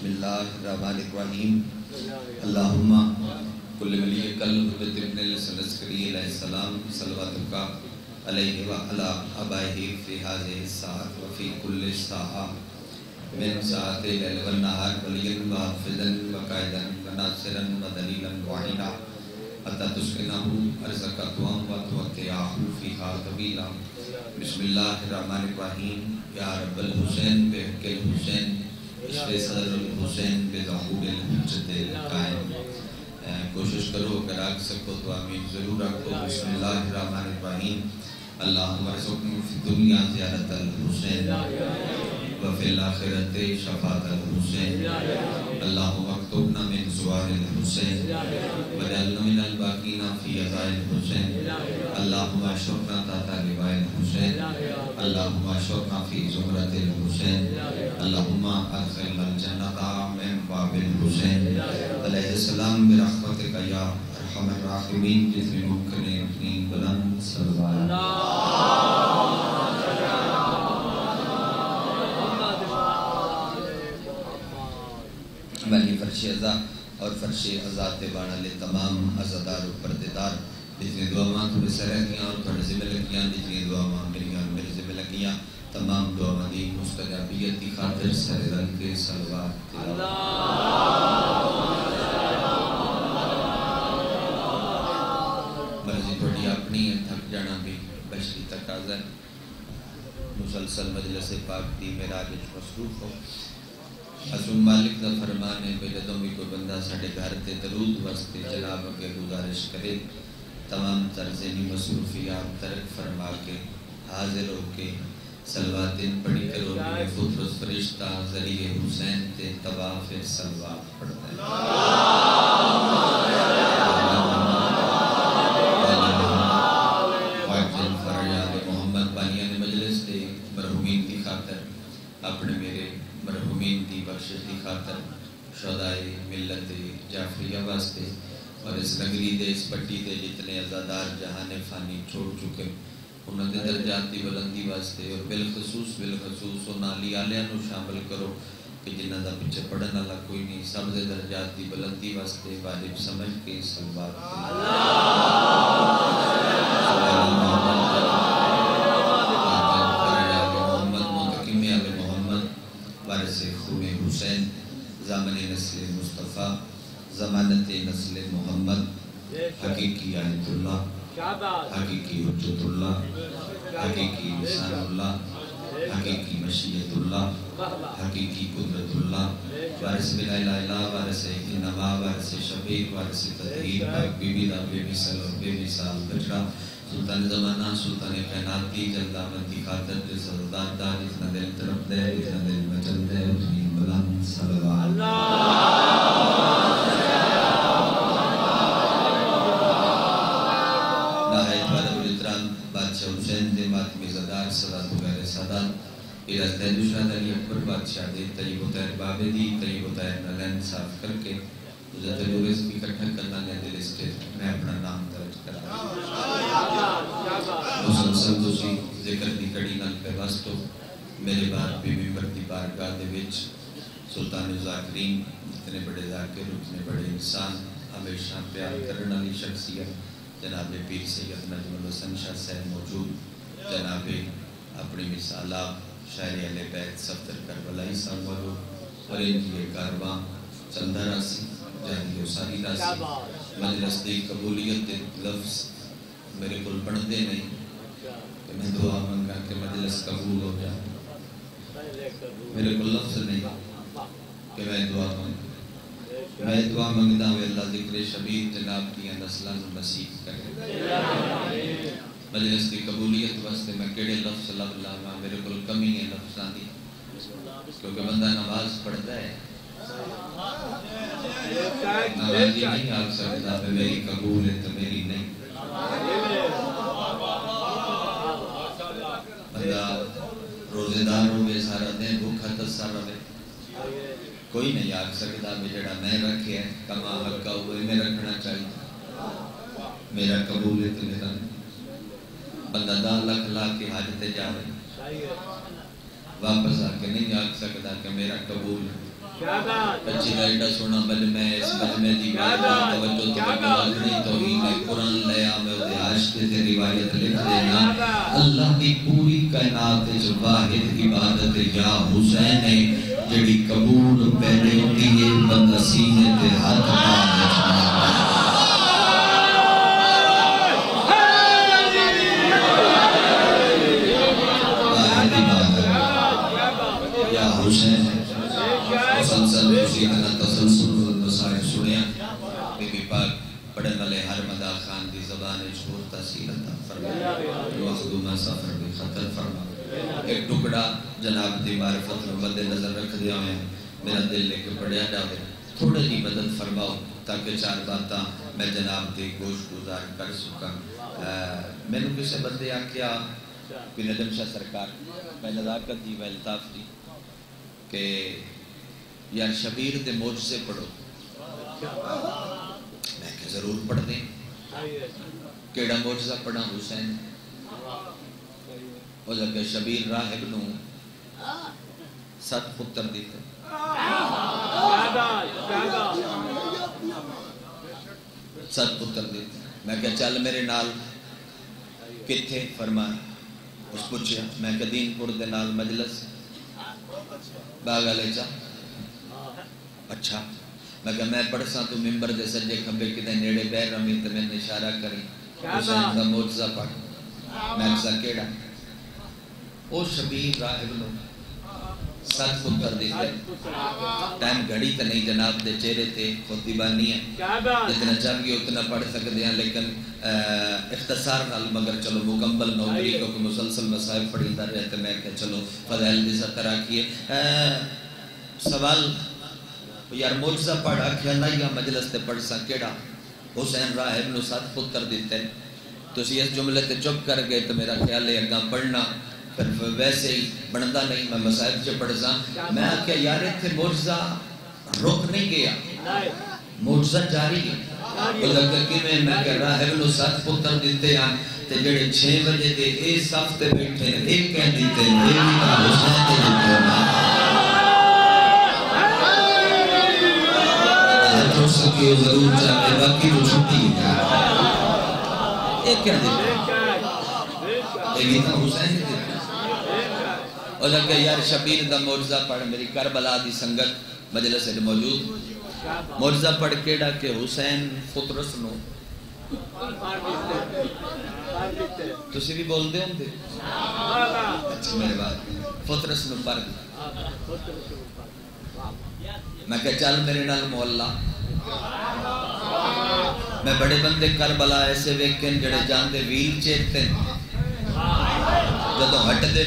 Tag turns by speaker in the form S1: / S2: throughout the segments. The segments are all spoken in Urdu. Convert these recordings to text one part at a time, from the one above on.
S1: بسم اللہ الرحمن الرحیم اللہم کل ولی قلب ابن السلسکری علیہ السلام صلواتک علیہ وعلا ابائہ فی حاضر الساعت وفی کل ساعہ من ساعت لیل والنہار ولیاً وحافظاً وقائداً وناصراً ودلیلاً وعینا حتی تسکنہو ارزقتوان وتوقعہو فیہا طویلا بسم اللہ الرحمن الرحیم یا رب الحسین بحق الحسین عشق صدر الحسین بظہور الحجت القائم. کوشش کرو اگر آگ سکو تو آمین ضرور رکھو. بسم اللہ الرحمن الرحیم اللہم ارزقنا فی الدنیا زیارت الحسین وفی الاخرت شفاعت الحسین اللہم اکتبنا من زوار الحسین وجعلنا من الباقین فی عزاء الحسین اللہم اشرقنا تحت لواء الحسین اللہم اشرقنا فی زمرت الحسین اللہم ادخلنا الجنت من باب الحسین علیہ السلام برحمتک یا ارحم الراحمین. جتنے ممکن ہے اپنی بلند صلوات بنی فرش ازا اور فرش ازات بانا لے تمام ازادار و پردیدار جتنی دعا ماں تھوڑے سرحیاں اور تھوڑے سے ملکیاں جتنی دعا ماں میری سے ملکیاں تمام دعا ماں دی مستجابیت کی خاطر سر رنگ کے صلوات مرضی تھوڑی اپنی ہے تھک جانا بھی بشری تقاضا مسلسل مجلس پاک دی معراج مصروف ہو. حسن مالک دا فرمان ہے کہ جدوں بھی کوئی بندہ ساڑھے گھر تے درود واسطے جناب اگے گزارش کرے تمام طرزینی مصروفیات ترک فرما کے حاضر ہو کے صلواتیں پڑھی کرو کہ فطرت فرشتہ ذریعہ حسین تے طواف صلوات پڑھتا ہے. واجل فرجاد محمد بانیان مجلس تے مرحومین کی خاطر اپنے میرے مرحومین دی بخشش دی خاطر شہدائے ملت جعفریہ واسطے اور اس نگری دے اس پٹی دے جتنے عزادار جہان فانی چھوڑ چکے انہوں نے درجات دی بلندی واسطے اور بالخصوص انہوں علی آلیاں نو شامل کرو کہ جنہ دا پچھے پڑھنا اللہ کوئی نہیں سب دے درجات دی بلندی واسطے واجب سمجھ کے صلوات وارث خون حسین زامن نسل مصطفیٰ ضمانت نسل محمد حقیقی آیت اللہ حقیقی حجت اللہ حقیقی لسان اللہ حقیقی مشیت اللہ حقیقی قدرت اللہ وارث بلا الہ الا وارث انما وارث شفیق وارث تطہیر پاک بی بی دا بے مثل اور بے مثال بچڑا سلطان زمانہ سلطان کائنات کی جلدہ مندی خاطر دے سزدار دا جتنا دل طرف دے جتنا دل مچل دے اتنی بلند صلوات نہایت بارد الاتران بادشاہ حسین دے ماتمی زدار صدات وغیر سادات ایرز دے دوشاد علی اکبر بادشاہ دے طیب و طیر بابے دی طیب و طیر نلین صاف کر کے مجھے تلوریز بھی کٹھا کرنا نے دل اسٹیج میں اپنا نام درج کرا مسلسل دوسری ذکر دی کڑی نل پہ واسطو میرے بعد بی ممبر دی بارگاہ دے وچ سلطان ذاکرین اتنے بڑے ذاکر اتنے بڑے انسان ہمیشہ پیار کرنا لی شخصیت جناب پیر سید نجم الحسن شاہ صاحب موجود جناب اپنی مثالہ شاعر اہل بیت صفدر کربلائی صاحب والو اور ان کی کارواں چندہ راسی جہدی و ساری راسی مجلس دی قبولیت دے لفظ میرے کل پڑھتے نہیں کہ میں دعا منگا کہ مجلس قبول ہو جائے میرے کل لفظ نہیں کہ میں دعا منگا میں دعا منگتا ہوں اللہ ذکر شبیر جناب دیا نسلان نصیب کرے مجلس دی قبولیت واسطے میں کیڑے لفظ لب لاما میرے کل کمی ہے لفظاں دی کیونکہ بندہ نماز پڑھتا ہے نمازی نہیں آگ سکتا کہ میری قبول ہے تو میری نہیں بندہ روزے دار ہوئے سارا دیں بھوکھا تسا رہے کوئی نہیں آگ سکتا کہ جڑا میں رکھے ہیں کما حقہ ہوئے میں رکھنا چاہیے میرا قبول ہے تو میرا نہیں. بندہ دا لکھ لا کے حاجت جا رہے واپس آ کے نہیں آگ سکتا کہ میرا قبول ہے کچھی لائٹا سونا مجمع اس مجمع دی بات توجہ تو نہیں توہین ہے قرآن لیا میں وہ عاشق سے روایت لکھ دینا اللہ کی پوری کائنات جو واحد عبادت یا حسین ہے جڑی قبول پہلے ہوتی ہے بندہ سینے تے ہاتھ یا حسین مسلسل اسی طرح تسلسل مسائل سنیا بی بی پاک پڑھن والے ہر مدہ خان دی زبان چھوڑ تاثیر عطا فرما وقت میں سفر بھی خطر فرما ایک ٹکڑا جناب دی معرفت میں مد نظر رکھ دیا میں میرا دل لے کے پڑھیا جاوے تھوڑے جی مدد فرماؤ تاکہ چار باتاں میں جناب دی گوش گزار کر سکا میں نے کسے بندے آکیا کہ ندم شاہ سرکار میں نزاکت دی و الطاف دی کہ یار شبیر دے معجزے پڑھو میں کہ ضرور پڑھ دیں کیڑا معجزہ پڑھا حسین وہ جب کہ شبیر راہب نو 7 پتر دیتے 7 پتر دیتے میں کہ چل میرے نال کتھے فرمائے اس پوچھیا میں کہ دین پور دے نال مجلس باغ لے جا اچھا میں کہ میں پڑھ ساں تو ممبر دے سجے کھمبے کدے نیڑے بیر رمی تے میں نے اشارہ کری حسین دا معجزہ پڑھ میں کسا کیڑا او شبیر راہب نو 7 پتر دیتے ٹائم گھڑی تے نہیں جناب دے چہرے تے خودی بانی ہے جتنا چاہیے اتنا پڑھ سکتے ہیں لیکن اختصار نال مگر چلو مکمل نوکری کیونکہ مسلسل مسائل پڑھیتا رہتے میں کہ چلو فضائل دی سترہ کیے سوال یار معجزہ پڑھا کیا نہ یا مجلس تے پڑھ سا کیڑا حسین راہب نو 7 پتر دیتے تو اسی اس جملے تے چپ کر گئے تو میرا خیال ہے اگاں پڑھنا پھر ویسے ہی بندا نہیں میں مسائل سے پڑھ سا میں آکیا یار تھے معجزہ رک نہیں گیا معجزہ جاری ہے وہ لگتا کہ میں کہ راہب نو 7 پتر دیتے ہیں تے جڑے 6 بجے دے اے صف تے بیٹھے ہیں ایک کہہ دیتے ہیں یہ بھی کا حسین تے دیتے ہیں تو سکیو ضرور چاہے باقی وہ چھٹی ہے ایک کہہ دیتے ہیں ایک بھی کا حسین تے دیتے ہیں اور لگا یار شبیر دا معجزہ پڑھ میری کربلا دی سنگت مجلس ہے موجود معجزہ پڑھ کیڑا کہ حسین فطرس نو تسی بھی بول دے ہوں دے اچھا میرے بات فطرس نو پڑھ دی میں کہ چل میرے نال محلہ میں بڑے بندے کربلا ایسے ویکن جڑے جان دے ویل چیتے جدو ہٹ دے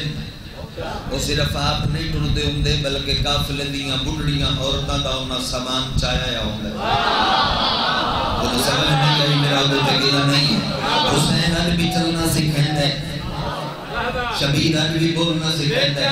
S1: وہ صرف آپ نہیں ٹردے ہوں دے بلکہ کافلے دیاں بڑھڑیاں عورتاں دا انہاں سامان چایا یا ہوں دے وہ تو سمجھ نہیں گئی میرا دو تکیلہ نہیں ہے حسین آج بھی چلنا سکھیں دے شبیر آج بھی بولنا سکھیں دے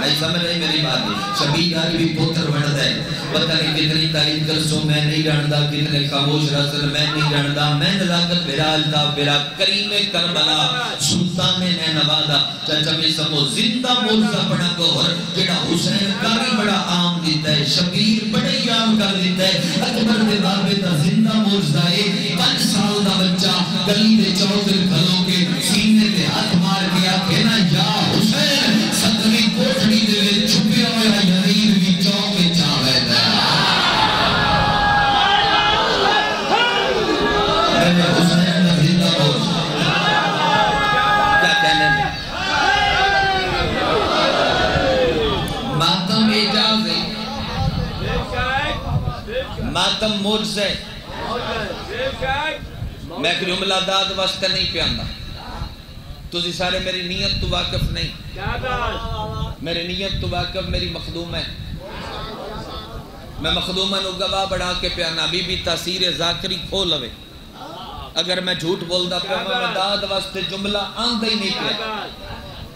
S1: نہیں سمجھ نہیں میری بات ہے شبیر آج بھی پوتر بڑھ دے پتہ نہیں کتنی تعلیم کر سو میں نہیں جاندہ کتنے خاموش رسل میں نہیں جاندہ میں نزاکت بیرا الطاف بیرا کریم کربلا سلطان نینوادہ چاچا میں سمو زندہ معجزہ پڑھا گوھر جڑا حسین کاری بڑا عام دیتا ہے شبیر بڑے عام کر دیتا ہے اکبر دے بابے تا زندہ معجزہ ہے 5 سال دا بچہ گلی دے چوتر کھلو کے سینے دے ہاتھ مار گیا کہنا یا حسین ستویں کوٹھڑی دے چھپے ہوئے یزید بھی چوک چاہے دا میں حسین دا زندہ معجزہ کیا کہنے میں ماتم اجاز ہے ماتم معجزہ ہے میں ایک جملہ داد واسطہ نہیں پیاندہ تُسی سارے میری نیت تو واقف نہیں میری نیت تو واقف میری مخدوم ہے میں مخدومہ نو گواہ بڑھا کے پیانا بی بی تاثیر ذاکری کھو لوے اگر میں جھوٹ بول دا پہ میں داد واسطے جملہ آندہ ہی نہیں پیا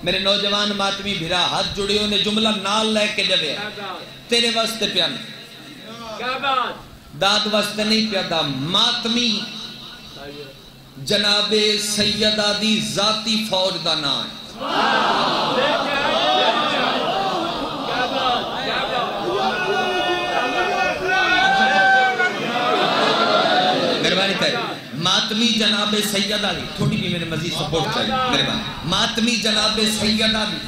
S1: میرے نوجوان ماتمی بھرا ہاتھ جڑے ہونے جملہ نال لے کے جبے تیرے واسطے پیانا داد واسطے نہیں پیا دا ماتمی جناب سیدہ دی ذاتی فوج دا نام ہے کہہ ماتمی جناب سید علی تھوڑی بھی میرے مزید سپورٹ چاہیے میرے بھائی ماتمی جناب سید علی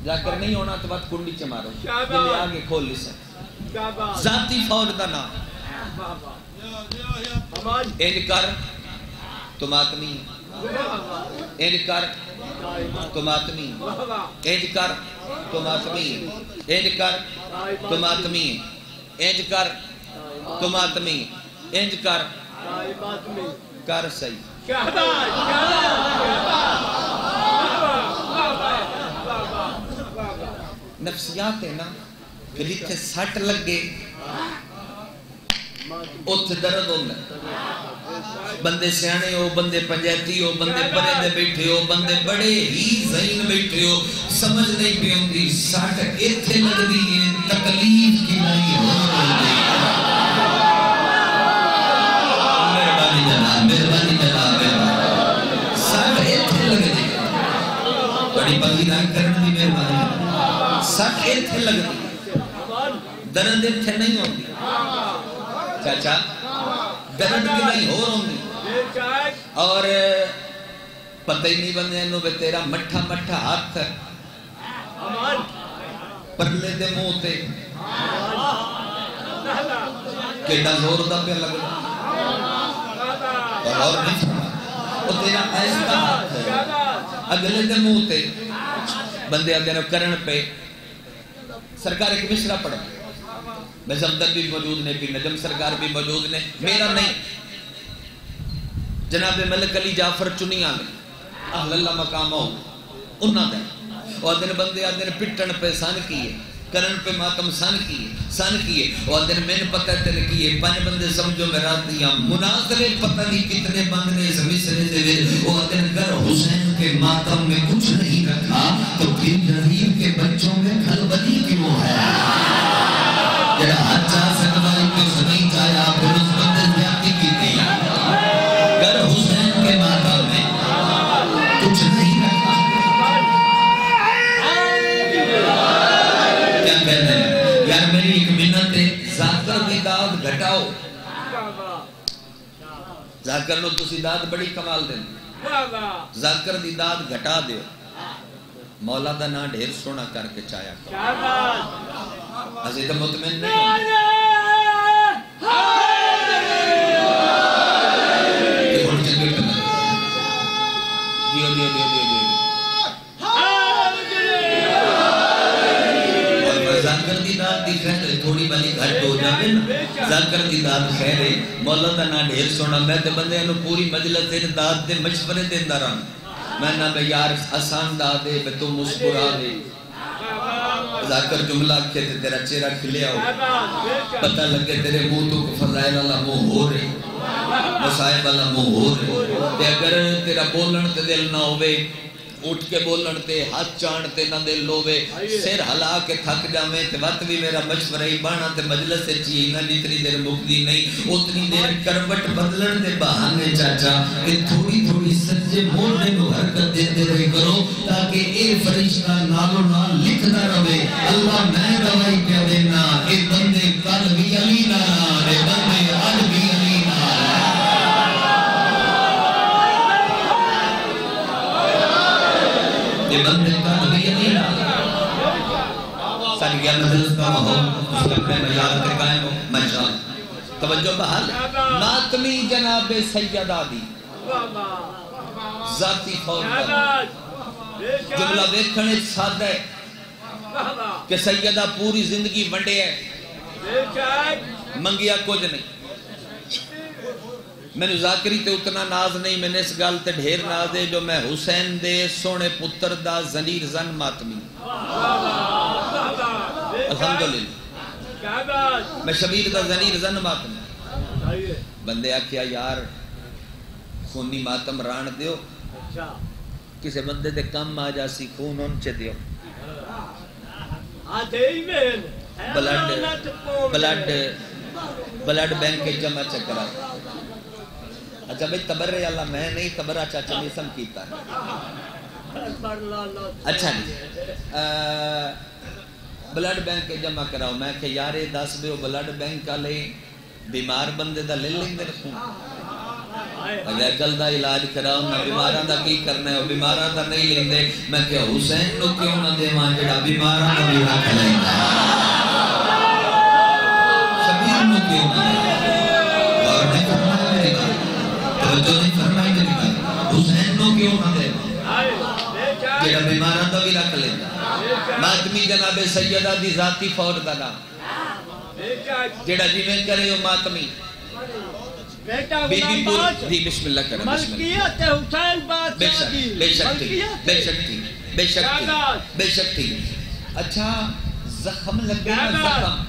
S1: جا کر نہیں ہونا تو بات کنڈی چ مارو دل آگے کھول لی سن ذاتی فوج دا نام انکر تو ماتمی انکر تو ماتمی انکر تو ماتمی انکر تو ماتمی انکر تو ماتمی انکر کر صحیح نفسیات ہے نا کہ جتھے سٹ لگے اتھے درد ہونا بندے سیانے ہو بندے پنجیتی ہو بندے پرے دے بیٹھے ہو بندے بڑے ہی ذہین بیٹھے ہو سمجھ نہیں پہ ہوں دی سٹ اتھے لگ دی ہے تکلیف کی نہیں ہو مہربانی جناب سٹ اتھے لگ دی بڑی بندی نہ کرنے دی مہربانی سٹ اتھے لگ دی درد اتھے نہیں ہوندی چاچا درد بھی نہیں ہو رہی اور پتہ ہی نہیں بندے انہوں بے تیرا مٹھا مٹھا ہاتھ پرلے دے موتے کیڑا زور دا پہ لگ اور نہیں فرما وہ تیرا ایسا ہاتھ ہے اگلے دے موتے بندے اگر کرن پہ سرکار ایک مشرہ پڑھا میں زمدر بھی موجود نے بھی نجم سرکار بھی موجود نے میرا نہیں جناب ملک علی جعفر چنیاں نے اہل اللہ مقام ہو انہاں دے اور دن بندے آدھن پٹن پہ سان کیے کرن پہ ماتم سان کیے اور دن میں نے پتہ تیرے کیے پانچ بندے سمجھو میں رات دیا مناظرے پتہ نہیں کتنے بندے زمین دے اور دن گر حسین کے ماتم میں کچھ نہیں رکھا تو پھر غریب کے بچوں میں کھلبلی کیوں ہے جڑا اچھا سکوائی کو سنیں چاہیا پھر اس بندے زیادتی کی تھی گر حسین کے ماتم میں کچھ نہیں رکھا کیا کہتے ہیں یار میری ایک منت ہے ذاکر دی داد گھٹاؤ ذاکر لو تسی داد بڑی کمال دیں ذاکر دی داد گھٹا دیو مولا دا نا ڈھیر سونا کر کے چایا کرو حضرت مطمئن نہیں یہ ہون چکے کرنا دیو اور ذاکر دی داد دی خیر تھوڑی بلی گھٹ ہو جائے نا ذاکر دی داد خیر ہے مولا دا نا ڈھیر سونا میں تے بندے انہوں پوری مجلس دے داد دے مشورے دے اندران میں نہ بے یار آسان دا دے بے تو مسکرا دے ذاکر جملہ کے تیرا چہرہ کھلیا ہو پتہ لگے تیرے منہ تو فضائل اللہ منہ ہو رہے مسائب اللہ منہ ہو رہے تے اگر تیرا بولن تے دل نہ ہوئے اٹھ کے بولن تے ہاتھ چانتے نہ دل لوے سیر ہلا کے تھک جامے تے وقت بھی میرا مشورہ ہی بانا تے مجلس سے چیئے نہ جتنی دیر مقدی نہیں اتنی دیر کروٹ بدلن دے بہانے چاچا کہ تھوڑی تھوڑی سجے موڑنے کو حرکت دیتے رہے کرو تاکہ اے فرشتہ نالو نال لکھنا روے اللہ میں دوائی پہ دینا اے بندے کل بھی علی نانا اے بندے آج بھی علی نانا یہ بندے کا نبی علی ساری گیا مجلس کا ماحول اس کا میں یاد کر قائم ہوں ماشاءاللہ توجہ بحال ماتمی جناب سید آدی ذاتی فوج جملہ دیکھنے سادہ ہے کہ سیدہ پوری زندگی ونڈے ہے منگیا کچھ نہیں میں نے ذاکری تے اتنا ناز نہیں میں نے اس گال تے ڈھیر ناز ہے جو میں حسین دے سونے پتر دا زنیر زن ماتمی الحمدللہ میں شبیر دا زنیر زن ماتمی بندے آکھیا یار خونی ماتم ران دیو کسے بندے دے کم آ جاسی خون ان چے دیو بلڈ بینک کے جمع چکرہ اچھا بھئی تبرے اللہ میں نہیں تبرہ چاچا نیسم کیتا ہے اچھا نہیں بلڈ بینک کے جمع کراؤ میں کہ یارے دس بیو بلڈ بینک کا لئے بیمار بندے دا لے لیں دے خون اگر اکل دا علاج کراؤ نہ بیماران دا کی کرنا ہے بیماران دا نہیں لیں دے میں کہ حسین نو کیوں نہ دے ماں جڑا بیماران دا بھی حق لیں دے شبیر نو کیوں نہ دے اور نہیں فرمایا میری بات توجہ نہیں فرمائی میری بات حسین نو کیوں نہ دے جڑا بیماران دا بھی حق لیں دے ماتمی جناب سیدہ دی ذاتی فور دا نام جڑا جی میں کرے ہو ماتمی بی بی پور دی بسم اللہ کرم
S2: ملکیت حسین بادشاہ کی
S1: بے شک تھی بے شک تھی بے شک تھی بے شک تھی اچھا زخم لگے نا زخم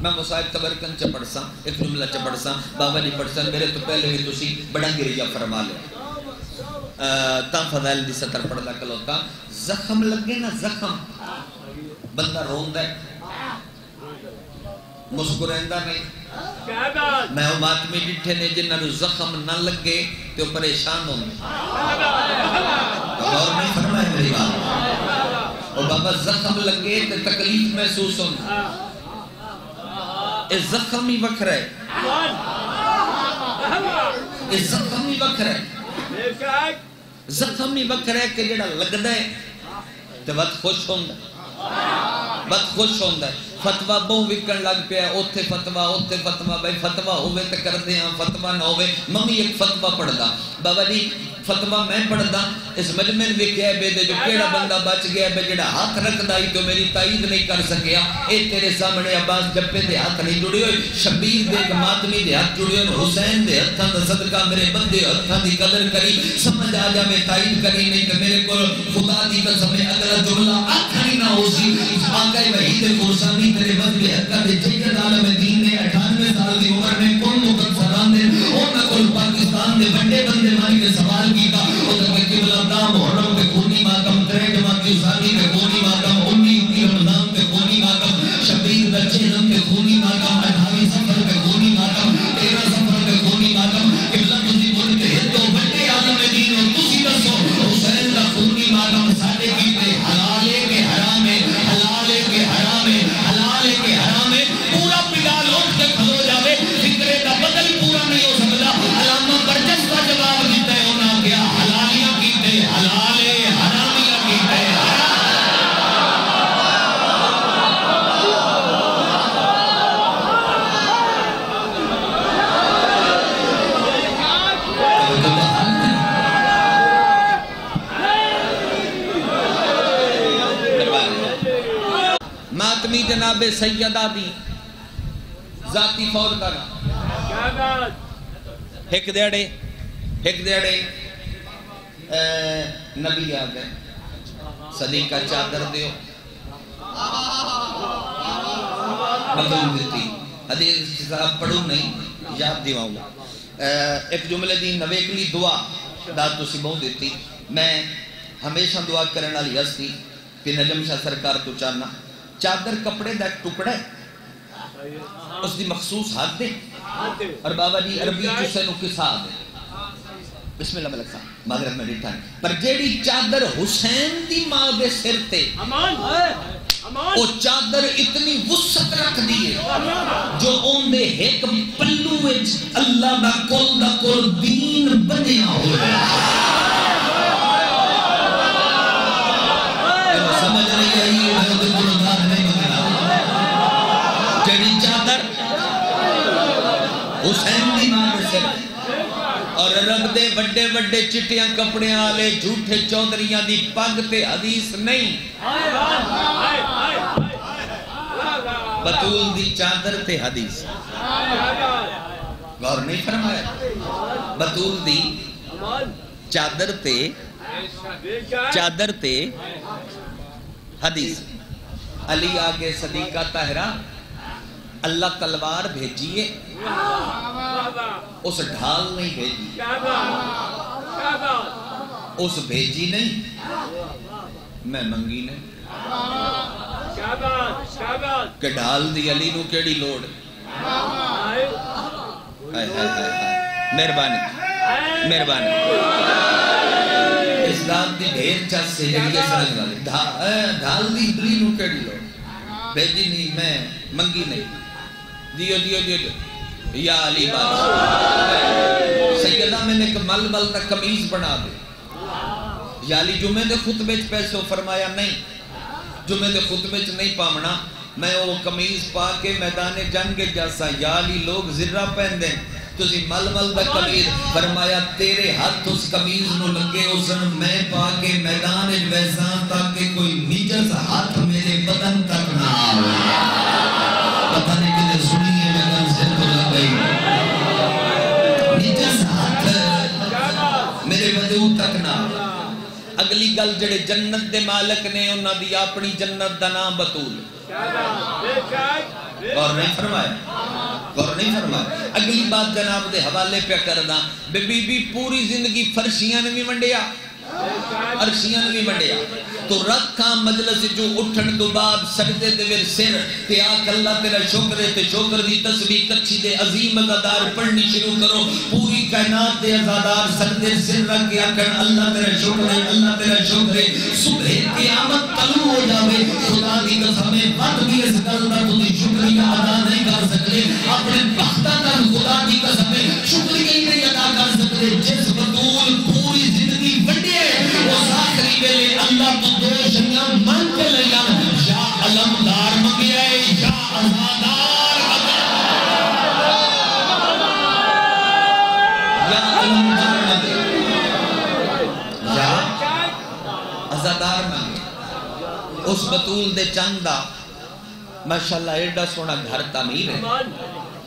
S1: میں مصاحب تبرکن چپڑساں ایک جملہ چپڑساں بابا جی پڑساں میرے تو پہلے ہی تسی بڑا گریہ فرما لے تا فضائل دی سطر پڑھدا کلوتا زخم لگے نا زخم بندہ روندہ ہے مسکرائندہ نہیں میں وہ ماتمی ڈٹھے نے جنہاں نو زخم نہ لگے تو پریشان ہوں اور نہیں فرمائے میری بات اور بابا زخم لگے تو تکلیف محسوس ہوں اس زخم ہی وکھ رہے اس زخم ہی وکھ رہے زخم ہی وکھ رہے کہ جڑا لگ دے تو بہت خوش ہوں بہت خوش ہوں فتوہ بہو وکن لگ پیا اوتھے فتوہ بھائی فتوہ ہوئے تے کر دے ہاں فتوہ نہ ہوئے ممی ایک فتوہ پڑھ دا بابا جی فتوہ میں پڑھ دا اس مجمن بھی کہے بے دے جو کیڑا بندہ بچ گیا بے جڑا ہاتھ رکھ دائی تو میری تائید نہیں کر سکیا اے تیرے سامنے عباس جپے دے ہاتھ نہیں جڑے ہوئے شبیر دے ماتمی دے ہاتھ جڑے ہوئے حسین دے ہاتھاں دا صدقہ میرے بندے ہاتھاں دی قدر کری سمجھ آ جا میں تائید کری نہیں کہ میرے کو خدا دی قسم اگلا جملہ آخری نہ ہو سی آقا وحید فرسانی تیرے بندے ہاتھاں دے جیکر عالم دین نے 98 سال دی عمر میں کون مقدسران دے اور نہ کل پاکستان دے بڑے بندے مانی کے سوال کی تھا وہ تک قبل اللہ محرم کے خونی ماتم ترے جماعت ثانی کے خونی ماتم 19 رمضان کے خونی ماتم شبیر بچے رم کے خونی ماتم 28 سفر کے خونی ماتم 13 سفر کے خونی ماتم قبلہ تسی بول کے ہدو بڑے عالم دین اور تسی دسو حسین کا خونی ماتم ساڑے کی تے حلالے کے حرام ہے حلالے کے حرام ہے حلالے کے حرام ہے پورا پڑال اٹھ کے کھلو جاوے فکرے کا بدل پورا نہیں ہو سکتا علامہ برجس کا جواب دیتا ہے انہاں کیا حلالیاں کیتے حلالے حرامیاں کیتے ماتمی جناب سیدہ دی ذاتی فور کرا ایک دیڑے نبی آ گئے صدیقہ چادر دیو بدل دیتی حدیث صاحب پڑھو نہیں یاد دیواؤں ایک جملے دی نویکلی دعا داد تو سی بہت دیتی میں ہمیشہ دعا کرنے والی ہستی کہ نجم شاہ سرکار تو چاہنا چادر کپڑے دا ٹکڑے اس دی مخصوص ہاتھ دے اور بابا جی عربی جسے نو کسا دے بسم اللہ ملک صاحب مغرب میں ریٹھا ہے پر جیڑی چادر حسین دی ماں دے سر تے وہ چادر اتنی وسط رکھ دیئے جو ان دے ایک پلو وچ اللہ دا کل دین بنیا ہوئے سمجھ نہیں آئی جڑی چادر حسین دی ماں دے سر اور رب دے بڑے بڑے چٹیاں کپڑے آلے جھوٹے چودریاں دی پگ تے حدیث نہیں بطول دی چادر تے حدیث غور نہیں فرمایا بطول دی چادر تے حدیث علی آگے صدیقہ طاہرہ اللہ تلوار بھیجیے اس ڈھال نہیں بھیجی اس بھیجی نہیں میں منگی نہیں کہ ڈھال دی علی نو کیڑی لوڑ مہربانی اسلام دی ڈھیر چاس سے جڑیے سرنگ والے ڈھال دی علی نو کیڑی لوڑ بھیجی نہیں میں منگی نہیں دیو یا علی بادشاہ سیدہ میں نے ایک مل تک قمیض بنا دے یا علی جمعے دے خطبے چ پیسو فرمایا نہیں جمعے دے خطبے چ نہیں پامنا میں وہ قمیض پا کے میدان جنگ جاسا یا علی لوگ ذرہ پہن دیں تسی مل دا قمیض فرمایا تیرے ہاتھ اس قمیض نو لگے اسن میں پا کے میدان ویساں تاکہ کوئی نجس ہاتھ میرے بدن تک نہ آوے پتہ نہیں کہ سنیے جگہ سے تو لگ گئی نجس ہاتھ میرے بدن تک نہ آوے اگلی گل جڑے جنت دے مالک نے انہاں دی اپنی جنت دا نام بطول غور نہیں فرمایا اگلی بات جناب دے حوالے پہ کردہ بی بی پوری زندگی فرشیاں نے بھی منڈیا عرشیاں نے بھی منڈیا تو رکھاں مجلس جو اٹھن تو بعد سجدے دے ور سر تے آکھ اللہ تیرا شکر ہے تے شکر دی تسبیح کچھی دے عظیم عزادار پڑھنی شروع کرو پوری کائنات دے عزادار سجدے سر رکھ کے آکھن اللہ تیرا شکر ہے اللہ تیرا شکر ہے صبح قیامت طلوع ہو جاوے خدا دی قسم وقت بھی اس گل دا تو دی شکریہ ادا نہیں کر سکتے اپنے بختہ کر خدا دی قسم شکریہ ہی نہیں ادا کر سکتے جس بطول پوری زندگی بڑھے وہ آخری ویلے اللہ تو دو شیاں من کے لیا یا علمدار مگیا ہے یا عزادار یا علمدار مگیا یا عزادار مگیا اس بطول دے چندہ ماشاءاللہ ایڈا سونا گھر تعمیر ہے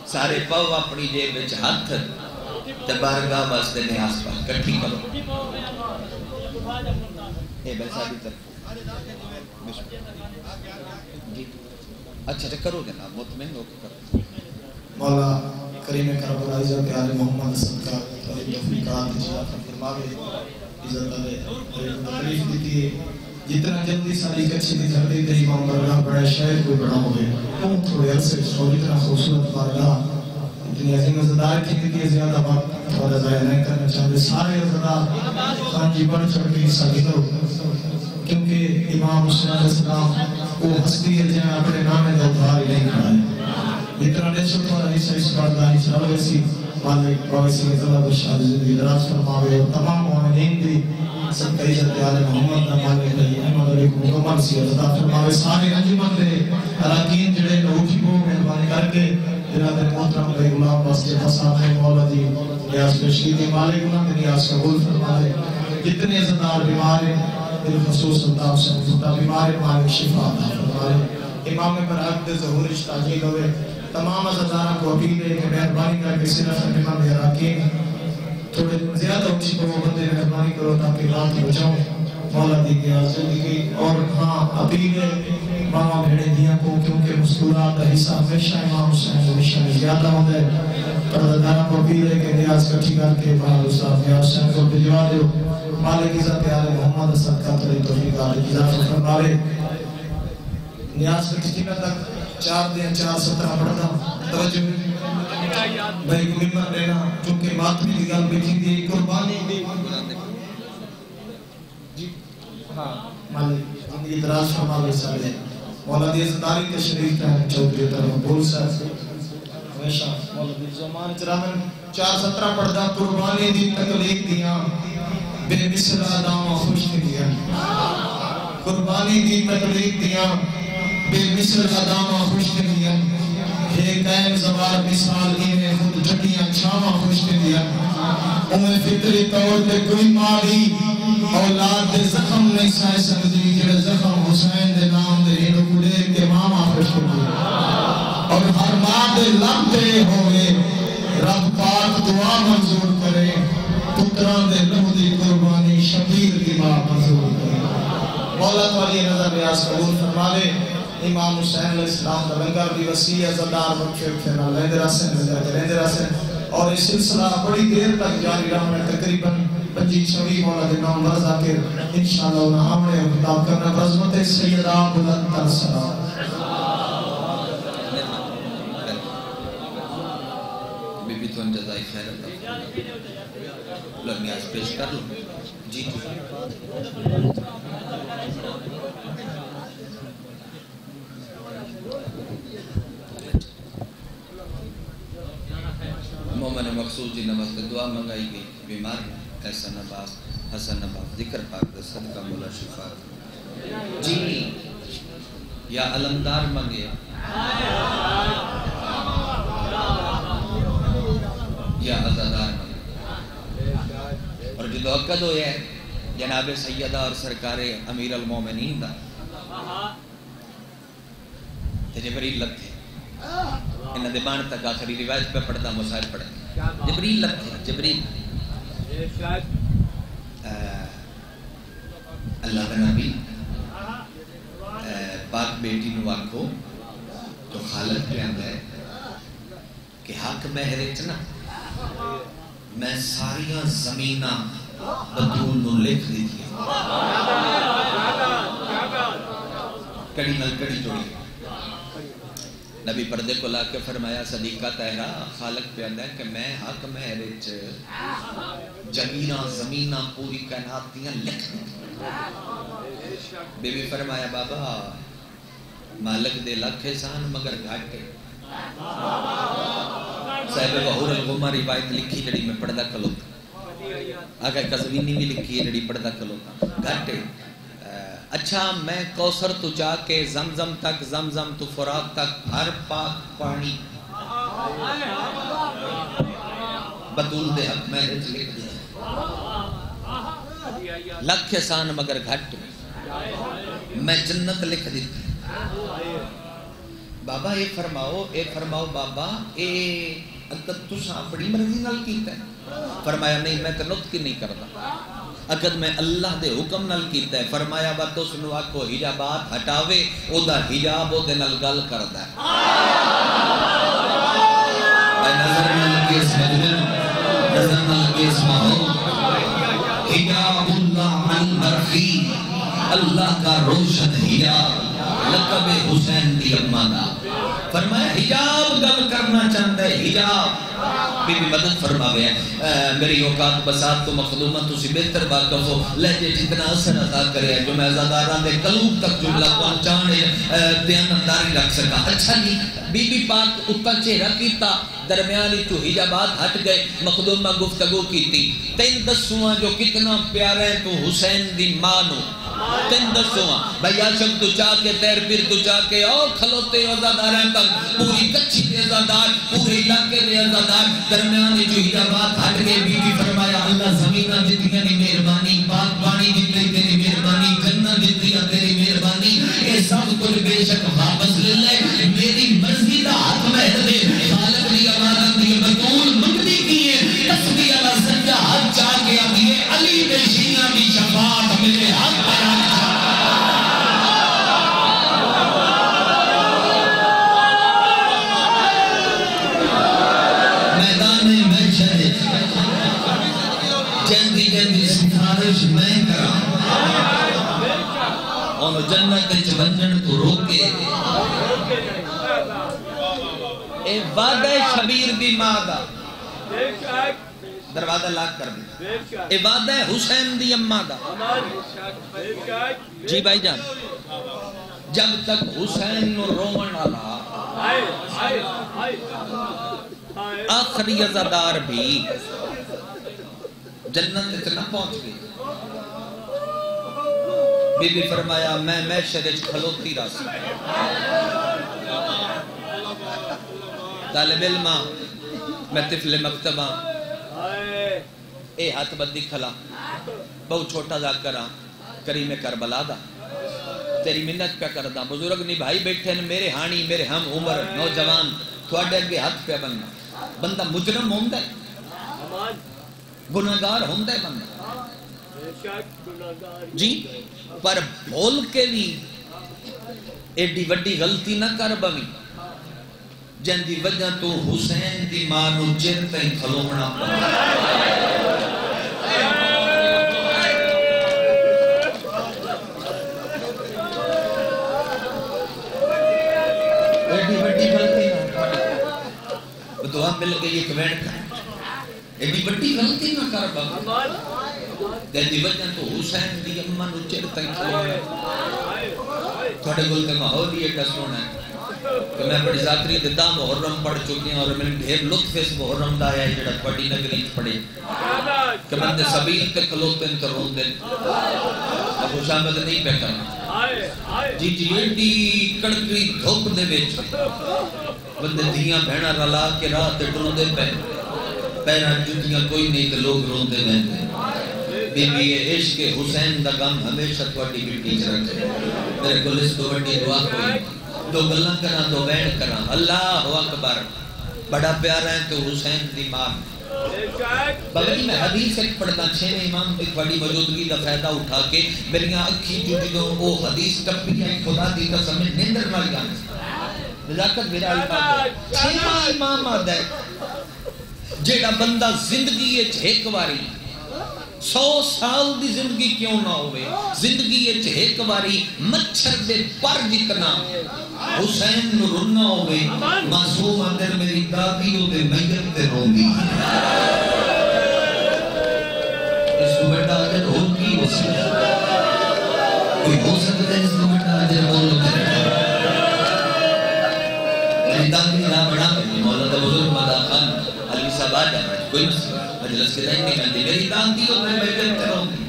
S1: سارے پاؤ اپنی جیب وچ ہاتھ تبارگاہ واسطے نے آس پاس کٹھی کرو اے بیسا بھی تر جی اچھا کرو جناب مطمئن ہو کے کرو
S3: مولا کریم کربلا عزت پیارے محمد صدقہ توفیقات اجازت فرماوے عزت علیہ تکلیف دیتی ہے جتنا جلدی ساری کچھی دی دھرتی تے امام برگاہ بڑا شہر کوئی بڑا ہوئے تھوڑے عرصے اور اتنا خوبصورت بارگاہ اتنی عظیم عزدار کی دیتی زیادہ بات تھوڑا ضائع نہیں کرنا چاہتے سارے عزدار خان جی بڑھ چڑھ کے حصہ لو کیونکہ امام حسین علیہ السلام وہ ہستی ہے جہاں اپنے نامے دو بھار ہی نہیں کھڑا ہے اتنا نیسو تھوڑا حصہ اس بارگاہ چلو ایسی مالک پرویسی عزدہ بشار زندگی دراز فرماوے اور تمام مومنین بھی سب کا عزت آل محمد نمانے لئی احمد علیکم مکمل سی عزدہ فرماوے سارے انجمن دے اراکین جڑے لوٹی کو مہربانی کر کے جناب محترم بھائی غلام واسطے فساد ہے مولا جی نیاز بشیر مالک انہوں نے نیاز قبول فرمائے جتنے عزتدار بیمار ہیں بالخصوص اللہ حسین خطہ بیمار مالک شفا فرمائے امام برحق دے ظہور اشتاجیل ہوئے تمام عزتداروں کو اپیل ہے کہ مہربانی کر کے صرف امام اراکین تھوڑے زیادہ اچھی کو وہ بندے مہربانی کرو تاکہ رات بچاؤں مولا دی گیا زندگی اور ہاں اپیل ہے ماما بھیڑے دیا کو کیونکہ مسکورات کا حصہ ہمیشہ امام حسین ہمیشہ زیادہ ہوتا ہے پردادارہ کو اپیل ہے کہ نیاز کٹھی کر کے باہر استاد یا حسین کو بھجوا دو مالک عزت پیارے محمد صدقہ تلی توفیقات اضافہ فرماوے نیاز کٹھی میں تک 4 دن 4-17 پڑھتا توجہ بھائی کو ممبر لینا چونکہ ماتمی کی گل بیٹھی دی قربانی دی جی ہاں مالک زندگی دراز فرماوے سارے مولا دی عزتداری کے شریف ہیں چودھری طرف بول صاحب ہمیشہ مولا دی زمان چرامن 4-17 پڑھتا قربانی دی تکلیف دیاں بے مثل آدام خوش دیاں قربانی دی تکلیف دیاں بے مثل آدام خوش دیاں ایک قائم زبار مثال میں خود جھٹیاں چھاواں خوش دیاں انہیں فطری طور تے کوئی مالی اولاد دے زخم نہیں سائے سکتی جڑے زخم حسین دے نام دے ہیرو کڑے کے ماما خوش دیاں اور ہر ماں دے لب دے ہوئے رب پاک دعا منظور کرے پتران دے لہو دی قربانی شبیر کی ماں منظور کرے مولا تعالی نظر ریاض قبول فرماوے امام حسین علیہ السلام دا لنگر دی وسیع عزدار بخشے پھینا لیندے راسن اور اس سلسلہ بڑی دیر تک جاری رہا میں تقریباً 25-26 مولا دے نام ورزا کے انشاءاللہ انہاں ہمیں خطاب کرنا عظمت سیدہ بلند تر سلام بی بی تو انجزائی خیر اللہ نیاز پیش کر لوں جی
S1: مخصوص جی نماز دعا منگائی گئی بیمار ایسا نباز حسن نباز ذکر پاک دا صدقہ مولا شفا جی یا علمدار منگے یا عزادار منگے اور جو عقد ہویا ہے جناب سیدہ اور سرکار امیر المومنین دا جبریل لگتے انہاں دے بان تک آخری روایت پہ پڑھتا مسائل پڑھتا جبریل لگتے جبریل اللہ کا نبی پاک بیٹی نو آکھو تو خالق پہ آندا ہے کہ حق مہر اتنا میں ساریاں زمینہ بطول نو لکھ دی تھی کڑی نل کڑی جوڑی نبی پردے کو لا کے فرمایا صدیقہ تہرا خالق پہ آندا ہے کہ میں حق مہر وچ جگیراں زمیناں پوری کائنات دیاں لکھ دی بی بی فرمایا بابا مالک دے لکھ احسان مگر گھٹ صاحب بہور الغمہ روایت لکھی جڑی میں پڑھدا کھلوتا آگے قزوینی بھی لکھی ہے جڑی پڑھدا کھلوتا گھٹ اچھا میں کوثر تو جا کے زمزم تک زمزم تو فرات تک ہر پاک پانی بطول دے حق میں لکھ دیا لکھ احسان مگر گھٹ میں جنت لکھ دیتا بابا اے فرماؤ بابا اے عقد تساں اپنی مرضی نال کیتا ہے فرمایا نہیں میں تے نطق نہیں کرتا عقد میں اللہ دے حکم نال کیتا ہے فرمایا با تس نو آکھو حجابات ہٹاوے او دا حجاب او دے نال گل کردا ہے نظر نال کیس مجنون نظر نال کیس ماحول حجاب اللہ عن مرخی اللہ کا روشن حجاب لقب حسین دی اماں دا فرمایا حجاب گل کرنا چاہتا ہے حجاب بی بی مدد فرماوے میری اوقات بسات تو مخدومہ تسی بہتر واقف ہو لہجے جتنا اثر ادا کرے جو میں ازاداران دے قلوب تک جملہ پہنچانے دیانتداری رکھ سکا اچھا نہیں بی بی پاک اتنا چہرہ کیتا درمیانی تو حجابات ہٹ گئے مخدومہ گفتگو کیتی تین دسواں جو کتنا پیارا ہے تو حسین دی مانو تین دسواں بھائی آشم تو چاہ کے تیر پھر تو چاہ کے او کھلوتے ازاداران تک پوری کچھی دے ازادار پورے علاقے دے ازادار درمیانی جو حجابات ہٹ گئے بی بی فرمایا اللہ زمینہ دیتیاں نے مہربانی پاک پانی دیتے تیری مہربانی جنہ دیتیاں تیری مہربانی اے سب کل بے شک واپس لے لے میری مرضی دا حق مہر دے خالق دی امانت دی بطول منگنی کیے تسبیح اللہ سجا حد چاہ کے ابھی علی دے شیعہ بھی شفاعت میرے حق پر جندی سفارش میں کرام اور جنت چونجن تو روکے اے وعدہ شبیر دی مادہ دروازہ لاک کر دیں اے وعدہ حسین دی اماں دا جی بھائی جان جب تک حسین نو رومن والا آخری عزادار بھی جنت اتنا پہنچ گئی بی بی فرمایا میں شرج کھلوتی راسی طالب علمہ میں طفل مکتبہ اے ہاتھ بدی کھلا بہت چھوٹا جا کرا کریم کربلا دا تیری منت پہ کردہ بزرگ نہیں بھائی بیٹھے ہیں میرے ہانی میرے ہم عمر نوجوان تھوڑے اگے ہاتھ پہ بننا بندہ مجرم ہوندہ ہے گناہگار ہوندہ ہے بندہ جی پر بھول کے بھی ایڈی وڈی غلطی نہ کر بوی جن دی وجہ تو حسین دی مانو جن تین کھلونا پڑا ایڈی وڈی غلطی نہ دعا مل گئی ایک وینٹ ایڈی وڈی غلطی نہ کر بابا جن دی وجہ تو حسین دی اماں نو چر تین کھلونا تھوڑے گل کا ماحول ہی ایڈا سونا ہے کہ میں بڑی ذاکری دتا محرم پڑھ چکے ہیں اور میں ڈھیر لطف اس محرم دا ہے جڑا بڑی نگری پڑھے کہ بندے سبیل تے کھلوتے ہیں کرون دن خوش آمد نہیں پہ کرنا جی جی ایڈی کڑکڑی دھوپ دے وچ بندے دیاں بہنا رلا کے راہ تے ڈرون دے پہ پیرا جتیاں کوئی نہیں کہ لوگ رون دے ویندے بی بی عشق حسین دا غم ہمیشہ تواڈی مٹی چ رکھے میرے کول اس تو بڑی دعا کوئی دو گلاں کراں دو بیان کراں اللہ اکبر بڑا پیارا ہے تو حسین دی ماں بابا جی میں حدیث ایک پڑھتا چھویں امام کی بڑی موجودگی کا فائدہ اٹھا کے میری اکھی جو جدوں وہ حدیث ٹپی ہے خدا دی قسم نیندر مر گیا نزاکت میرا الفاظ چھویں امام آدھا ہے جیڑا بندہ زندگی ایک واری 100 سال دی زندگی کیوں نہ ہوئے زندگی ایک واری مچھر دے پر جتنا حسین نو رنا ہوئے معصوم اندر میری دادی ہو دے میت تے روندی اس کو بیٹا اجر ہوگی ہو سکتا کوئی ہو سکتا ہے اس کو بیٹا اجر بولو میری دادی نہ بڑا مولانا بزرگ مادا خان علی صاحب آ جانا کوئی مجلس کے نہیں نکلتی میری دادی ہو میں میت تے روندی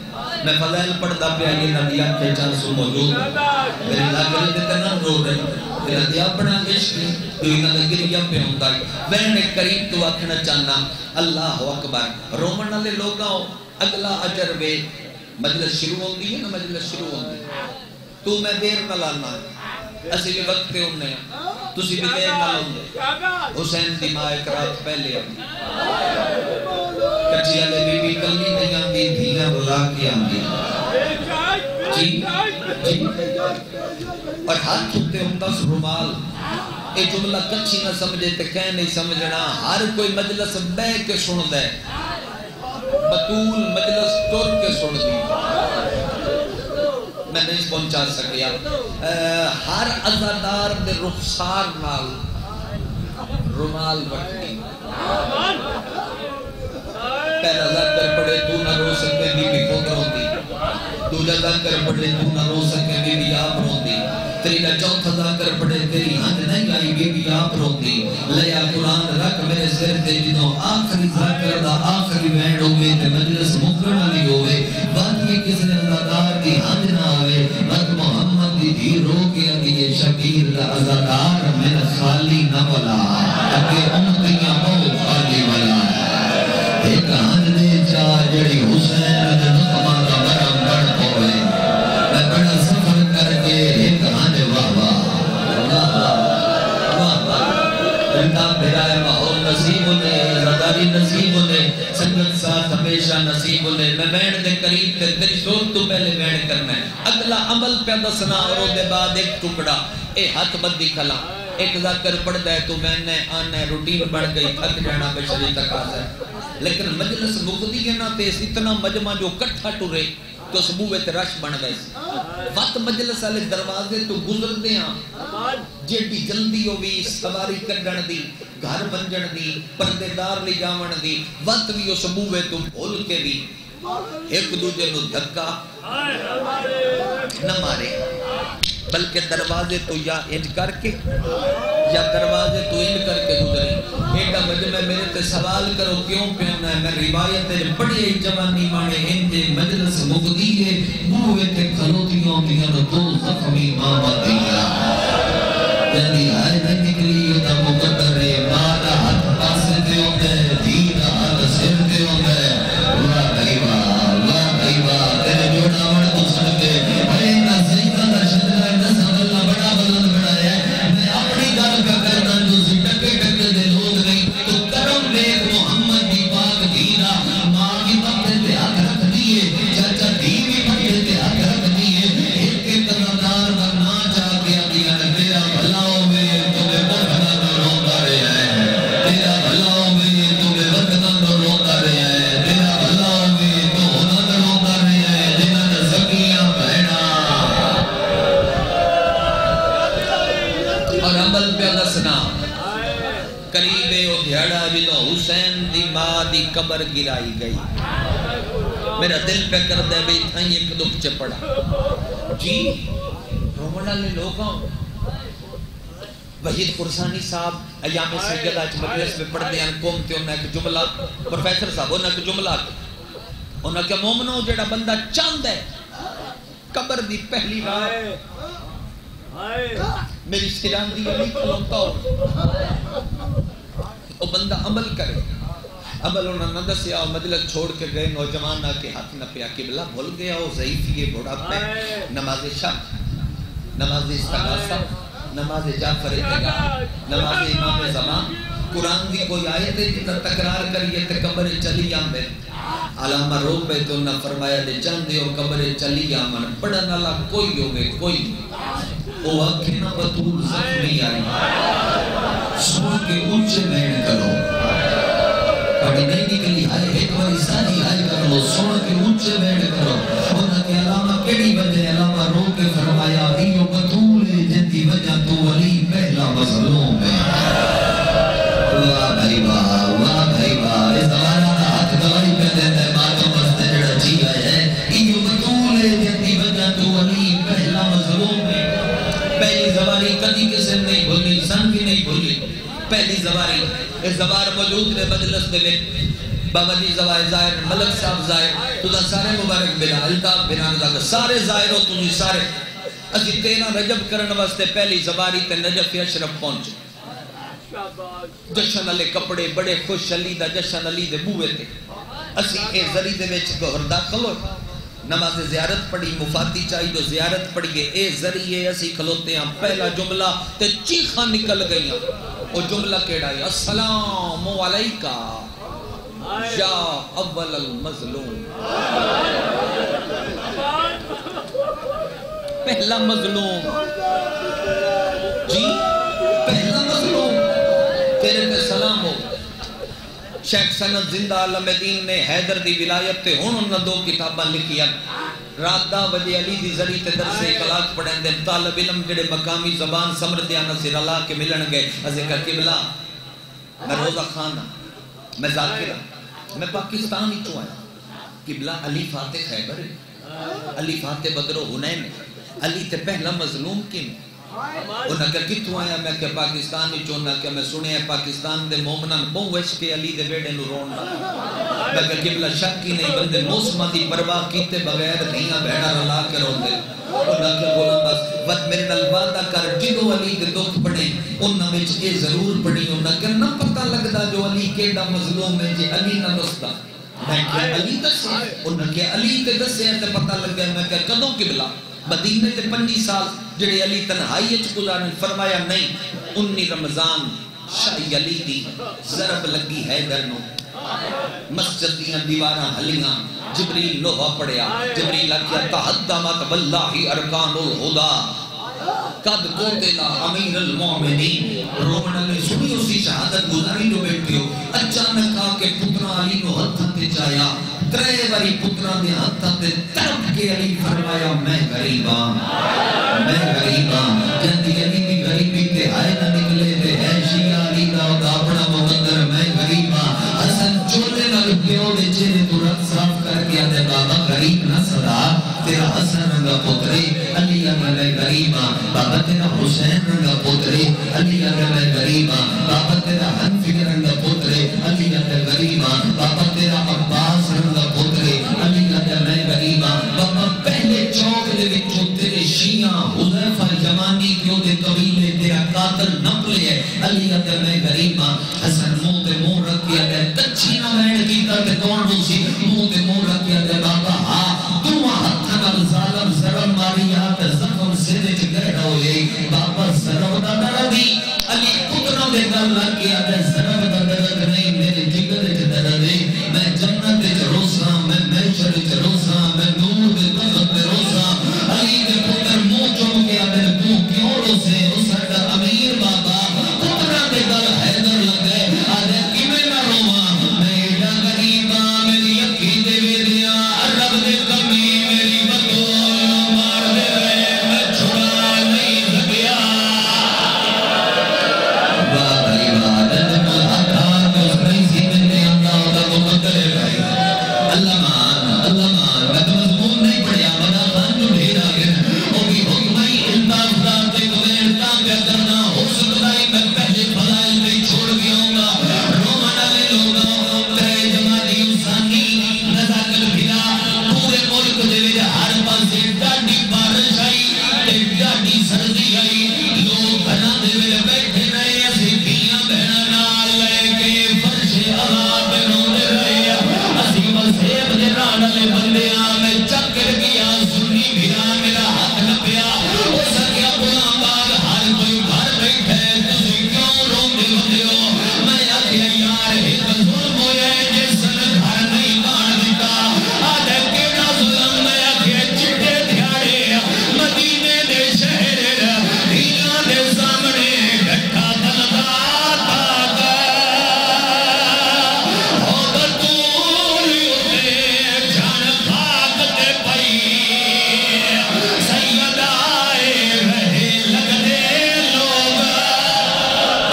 S1: میں فضائل پڑھتا پہ آئیے ندیاں کے چانسوں موجود میری لاکر دیتے نہ رو رہے میرا دیا بڑا عشق تو انہاں دا گریہ پہ ہوندا ہے میں قریب تو آکھنا چاہنا اللہ اکبر رومن والے لوگاں اگلا اجر وے مجلس شروع ہوندی ہے نا مجلس شروع ہوندی تو میں دیر نہ لانا اسی بھی وقت پہ ہونے ہیں تسی بھی دیر نہ لاؤں حسین دی ماں ایک رات پہلے آئی کچھی والے بی بی کلی نہیں آندی دھیاں بلا کے آندی جی جی اور ہاتھ چھتے ہوں 10 رومال اے جملہ کچھی نہ سمجھے تے کہہ نہیں سمجھنا ہر کوئی مجلس بے کے سن دے بطول مجلس ٹور کے سن دی میں نہیں پہنچا سکیا ہر عزادار دے رخسار نال رومال بٹنی پہلا ذکر پڑے تو نہ رو سکے بی بی کو روندی دوجا ذکر پڑے تو نہ رو سکے بی بی آپ روندی تیرا چوتھا ذکر پڑے تیری ہنج نہیں آئی بی بی آپ روندی لیا قرآن رکھ میرے سر تے جنوں آخری ذکر دا آخری وینڈ ہوئے تے مجلس مکرن والی ہوئے باقی کسی عزادار کی ہنج نہ آوے بس محمد دی دھی رو کے اگے شبیر دا عزادار میرا خالی نہ بلا اگے امتیاں بہت خالی بلا ایک ہنج دے چاہ جڑی حسین دے نقمہ کا برم بڑھ ہوئے میں بڑا سفر کر کے ایک ہنج واہ واہ واہ واہ رندہ بھرائے ماحول نصیب نے زداری نصیب نے سنگت ساتھ ہمیشہ نصیب نے میں بین دے قریب تے تیری سور تو پہلے بین کرنا ہے اگلا عمل پہ دسنا اور دے بعد ایک ٹکڑا اے ہاتھ بندی کھلا ایک ذکر پڑھ دے تو میں نے آنے روٹین بڑھ گئی تھک جانا بشری تقاضا ہے لیکن مجلس مقدی ہے نا تے اتنا مجمع جو کٹھا ٹرے تو صبح تے رش بن گئے وقت مجلس والے دروازے تو گزرتے ہیں جیڑی جلدی ہوئی سواری کڈن دی گھر بنجن دی پردے دار لے جاون دی وقت بھی او صبح تو بھول کے بھی ایک دوجے نو دھکا نہ مارے بلکہ دروازے تو یا انج کر کے یا دروازے تو انج کر کے گزرے ایڈا مجمع میرے تے سوال کرو کیوں پیونا ہے میں روایت پڑھی جوانی مانے انجے مجلس مقدیے بوئے تے کھلوتیوں دیاں دو زخمی ماما دیا جلی آئے نہ نکلی دا مقدر مارا ہاتھ پاسے دے ہوندے دینا ہاتھ سر دے ہوندے واہ بھائی واہ تیرے جوڑا وڑ تو سن کے بھائی نہ سیدھا نہ شدہ نہ سبلا بڑا بلند بڑا ہے میں اپنی گل کا کرنا جو سی ٹکے ٹکے دے لوگ نہیں تو کرم دیکھ محمد دی پاک دینا ماں کی پتے تے ہاتھ رکھ دیے چاچا دی بھی پتے تے ہاتھ رکھ دیے ایک ایک قدردار کا نا چاہ کے دیا تیرا بھلا ہوئے تمہیں وقت نہ روتا رہا ہے تیرا بھلا ہوئے تمہیں وقت نہ روتا رہا ہے تیرا بھلا ہوئے تو نہ روتا رہا ہے جنہاں نے زکیاں بہنا اور عمل پہ دسنا قریبے او دھیڑا جدو حسین دی ماں دی قبر گرائی گئی میرا دل پہ کر دے بھی تھائیں ایک دکھ چپڑا جی رومن والے لوگوں وحید قرسانی صاحب ایام سجدہ مجلس میں پڑھتے ہیں قوم تے انہاں ایک جملہ پروفیسر صاحب انہاں ایک جملہ انہاں کہ مومنو جڑا بندہ چاند ہے قبر دی پہلی رات میری سران دی علی کھلوتا ہو وہ بندہ عمل کرے عمل انہوں نے دسیا مجلس چھوڑ کے گئے نوجوان آ کے ہاتھ نہ پیا قبلہ بھول گیا وہ ضعیف یہ بڑا پہ نماز شب نماز استغاثہ نماز جعفر ابتداء نماز امام زمان قرآن دی کوئی آیت ہے جتنا تکرار کریے تے قبر چلی آمدے علامہ روح پہ تو نہ فرمایا دے جاندے ہو قبر چلی آمن پڑھن اللہ کوئی ہوگے کوئی او آنکھیں نہ بطول زخمی آئی سن کے اونچے بین کرو پڑھی نہیں نکلی آئے ایک باری ساری آئے کرو سن کے اونچے بین کرو انہاں کے علامہ کیڑی وجہ علامہ روح کے فرمایا ایو بطول جنتی وجہ تو ولی پہلا مظلوم ہے واہ بھائی واہ اس زمانہ کا ہاتھ گواہی پہ دیتا ہے ماتوں بستے جڑا جی آئے ہے ایو بطول جنتی وجہ تو ولی پہلا مظلوم ہے پہلی زواری کدی کسی نہیں بھولی سن بھی نہیں بھولی پہلی زواری اس زوار موجود نے مجلس دے میں بابا جی زوائے ظاہر ملک صاحب ظاہر تو دا سارے مبارک بنا الطاف بنا دا سارے ظاہر ہو تنہی سارے اسی 13 رجب کرن واسطے پہلی زواری تے نجف اشرف پہنچے جشن علی کپڑے بڑے خوش علی دا جشن علی دے بوئے تے اسی اے ذری دے وچ گہر داخل ہو نماز زیارت پڑھی مفاتی چاہی تو زیارت پڑھیے اے ذریعے اسی کھلوتے ہیں پہلا جملہ تے چیخاں نکل گئی وہ جملہ کیڑا ہے السلام علیکہ یا اول المظلوم پہلا مظلوم جی پہلا مظلوم تیرے تے سلام ہو شیخ سند زندہ علم دین نے حیدر دی ولایت تے ہون انہاں 2 کتاباں لکھیاں رات دا وجہ علی دی ذری تے درس اخلاق پڑھن دے طالب علم جڑے مقامی زبان سمجھدے ہیں نصر اللہ کے ملن گئے ذکر قبلہ میں روزہ خان میں ذاکر میں پاکستان ہی تو آیا قبلہ علی فاتح خیبر علی فاتح بدر و حنین علی تے پہلا مظلوم کن انہاں کہ کتوں آیا میں کہ پاکستان ہی چوننا کہ میں سنے ہیں پاکستان دے مومنان بہوش کے علی دے بیڑے نو رونا میں کہ قبلہ شک کی نہیں بندے موسمہ دی پرواہ کیتے بغیر دھیاں بھیڑا رلا کے رو دے انہاں کہ بولا بس وقت میرے نال وعدہ کر جدو علی دے دکھ پڑے انہاں وچ اے ضرور پڑی انہاں کہ نہ پتہ لگدا جو علی کیڑا مظلوم ہے جے علی نہ دستا میں کہ علی دسے انہاں کہ علی تے دسے تے پتہ لگ گیا میں کہ کدوں قبلہ مدینے تے 25 سال جڑے علی تنہائی اچ گزارن فرمایا نہیں 19 رمضان شاہی علی دی ضرب لگی حیدر نو مسجد دیاں دیواراں ہلیاں جبریل لوہا پڑیا جبریل کیا تحدمت واللہ ارکان الہدا قد قتلا امیر المومنین رومن نے سنی اسی شہادت گزاری جو بیٹھے ہو اچانک آ کے پترا علی نو ہتھاں تے چایا ترے واری پترا دے ہتھاں تے تڑپ کے علی فرمایا میں غریب ہاں جندی علی دی غریبی تے ہائے نہ نکلے تے ہے شیعہ علی دا اپنا مقدر میں غریب ہاں حسن چولے نال پیو دے چہرے تو رت صاف کر کے دے بابا غریب نہ صدا تیرا حسن رنگا پترے علی اگر میں غریب ہاں بابا تیرا حسین رنگا پترے علی اگر میں غریب ہاں بابا تیرا حنفی رنگا پترے علی اگر غریب ہاں بابا تیرا عباس رنگا پترے علی اگر میں غریب ہاں بابا پہلے چوک دے وچوں تیرے شیعہ حذیفہ یمانی کیوں دے قبیلے تیرا قاتل نقلے ہے علی اگر میں غریب ہاں حسن منہ تے منہ رکھ کے اگر کچھی نہ وین کیتا تے کون روسی منہ تے منہ رکھ کے اگر بابا ہاں تو ہتھاں نال ظالم ضرب ماری آ تے زخم سیدے چ گہرا ہوئے بابا ضرب دا درد علی پترا دے گل لگ کے اگر ضرب دا درد نہیں میرے جگر وچ درد ہے میں جنت وچ روساں میں محشر وچ روساں میں نور دے تخت تے روساں علی دے پتر منہ چوم کے اگر تو کیوں روسے او ساڈا امیر بابا پترا دے گل حیدر لگے اگر کیویں نہ رواں میں ایڈا غریب ہاں میری اکھی دے ویریاں رب دے کمی میری بطول مار دے میں چھڑا نہیں سکیا واہ بھائی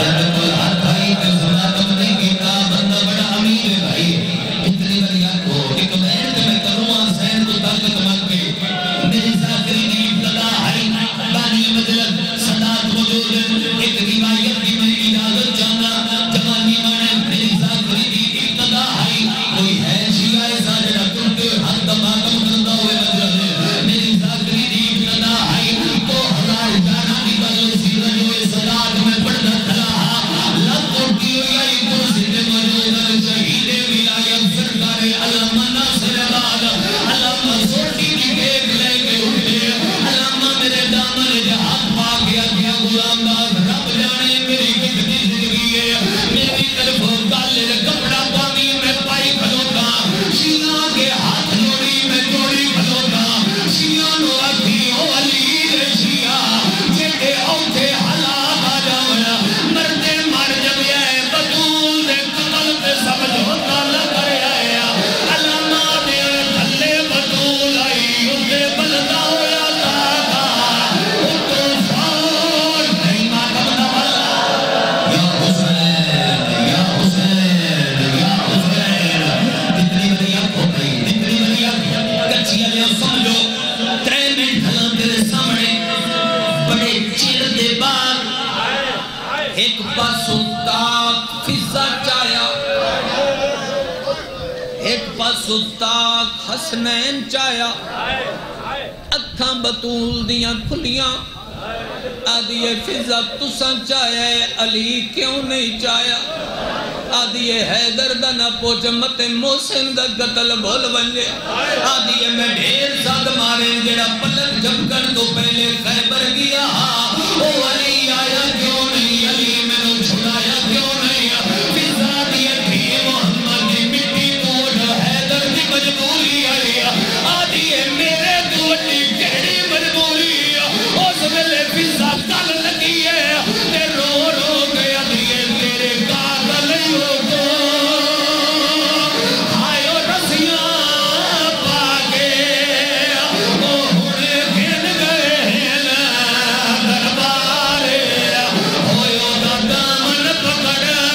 S1: تیرے کو ہر بھائی پہ ظلم نہیں کیتا بندہ بڑا امیر بھائی اتنی بڑی کو ایک بہن میں کروں حسین کو طاقت مل کے میری ذاکری کی ابتدا ہے بانی مجلس صدات موجود ایک روایت کی میں اجازت چاہنا جوانی میں میری ذاکری کی ابتدا ہے کوئی ہے شیعہ ساجدہ تم کے حد ماتم کرتا ہوئے مجلس میری ذاکری کی ابتدا ہے تو ہزار جانا کی بزر سیرہ جو صدات میں پڑھنا کھلا لب اٹھی ہوئی آئی کرسی میں موجود شہید ولایت سرکار علامہ ناصر آباد علامہ سوٹی کی بیگ لے کے اٹھے علامہ میرے دامن جہاں پاک کیا غلام دار رب جانے میری کتنی زندگی ہے میری طرف کالے کپڑا پانی میں پائی کھلوتا شیعہ کے ہاتھ جوڑی میں جوڑی کھلوتا شیعہ نو اکھی او علی رے شیعہ جیٹے اوٹھے حالات آ جاونا مردے مر جب یہ بطول دے قتل پہ سمجھ ہوتا لگ رہے علامہ دے تھلے بطول آئی اسے بلدہ ہویا تھا تو فور نہیں ماتم نہ بلا یا حسین یا حسین یا حسین اتنی بڑی آپ ہو گئی اتنی بڑی آپ کچھی علیہ سمجھو 3 منٹ ہلاں تیرے سامنے بڑے چیر دے بعد ایک پاسو تاک فضا چایا ایک پاسو تاک حسنین چایا اکھاں بطول دیاں کھلیاں آدھی فضا تساں چایا علی کیوں نہیں چایا آدھی حیدر دا نہ پوچھ مت محسن دا قتل بھول بنجے آدھی میں ڈھیر ساتھ مارے جڑا پلک جب کر تو پہلے خیبر گیا او علی آیا کیوں نہیں علی میں نے چھڑایا کیوں نہیں فضا دیا تھی محمد کی مٹی توڑ حیدر کی مجبوری آدھی میرے دوٹی کہڑی مجبوری اس ملے فضا کل لگی ہے تے رو رو گیا دیئے تیرے قاتل ہو کو آئیو رسیاں پاکے وہ ہونے گھن گئے ہیں دربارے ہوئیو دا دامن پکڑا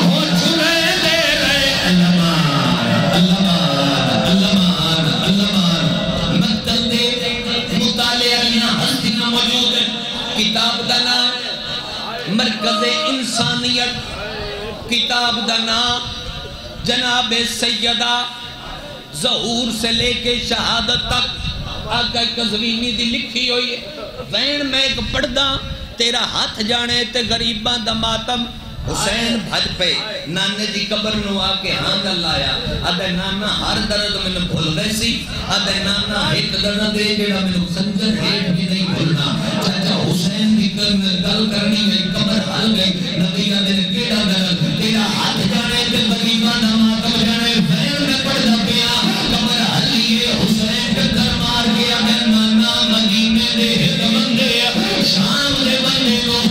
S1: وہ چھنے دے رہے علمان علمان علمان علمان مکتب دے مطالعہ ہستیاں موجود ہیں کتاب دا نام مرکز انسانیت کتاب دا نام جناب سیدہ ظہور سے لے کے شہادت تک آقا قزوینی دی لکھی ہوئی ہے وین میں ایک پردہ تیرا ہاتھ جانے تے غریباں دا ماتم حسین بھج پہ نانے دی قبر نو آکے ہاں گل آیا آدھے نانا ہر درد میں بھول گئے سی آدھے نانا ایک درد دے جیڑا میں سنجر ہیٹ بھی نہیں بھولنا چاچا حسین دی گل کرنی میں قبر حل گئی نبی آدھے کیڑا درد تیرا ہاتھ جانے تے غریباں دا ماتم جانے وین میں پڑھ دا پیا قبر حل لیے حسین کے در مار کے آدھے نانا مدینے دے بندے شام دے بندے کو